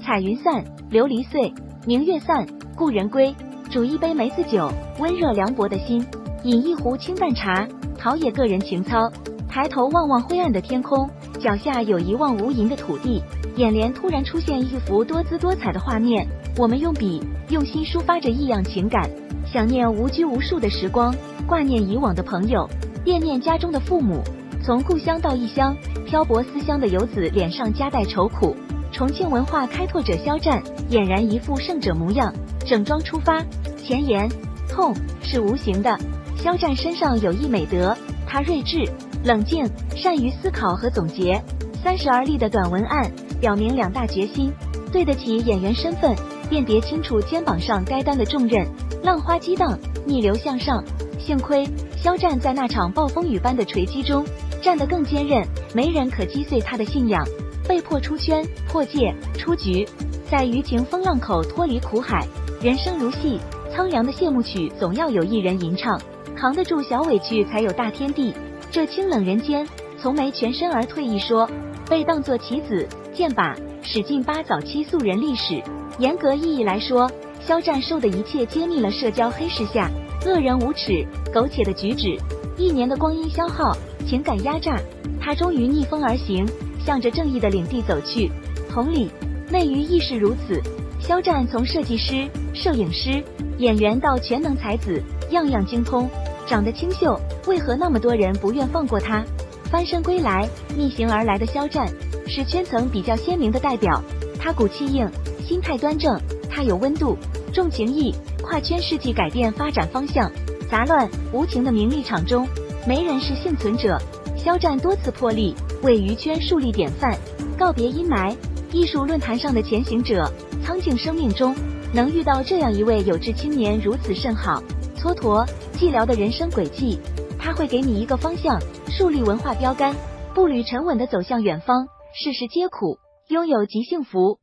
彩云散，琉璃碎，明月散，故人归。煮一杯梅子酒，温热凉薄的心；饮一壶清淡茶，陶冶个人情操。抬头望望灰暗的天空，脚下有一望无垠的土地，眼帘突然出现一幅多姿多彩的画面。我们用笔用心抒发着异样情感，想念无拘无束的时光，挂念以往的朋友，惦念家中的父母。从故乡到异乡，漂泊思乡的游子脸上夹带愁苦。重庆文化开拓者肖战俨然一副胜者模样，整装出发。前言：痛是无形的，肖战身上有一美德，他睿智、冷静，善于思考和总结。30而立的短文案表明2大决心：对得起演员身份，辨别清楚肩膀上该担的重任，浪花激荡，逆流向上。幸亏肖战在那场暴风雨般的锤击中站得更坚韧，没人可击碎他的信仰。被迫出圈、破戒、出局，在舆情风浪口脱离苦海。人生如戏，苍凉的谢幕曲总要有一人吟唱，扛得住小委屈才有大天地。这清冷人间，从没全身而退一说，被当作棋子、剑靶，史进8早期素人历史。严格意义来说，肖战受的一切揭秘了社交黑市下恶人无耻、苟且的举止。1年的光阴消耗，情感压榨，他终于逆风而行，向着正义的领地走去。同理，内娱亦是如此。肖战从设计师、摄影师、演员到全能才子，样样精通。长得清秀，为何那么多人不愿放过他？翻身归来，逆行而来的肖战是圈层比较鲜明的代表。他骨气硬，心态端正，他有温度，重情义，跨圈世纪改变发展方向。杂乱无情的名利场中，没人是幸存者。肖战多次破例，为娱圈树立典范。告别阴霾，艺术论坛上的前行者，苍劲生命中能遇到这样一位有志青年如此甚好。蹉跎寂寥的人生轨迹，他会给你一个方向，树立文化标杆，步履沉稳地走向远方。世事皆苦，拥有即幸福。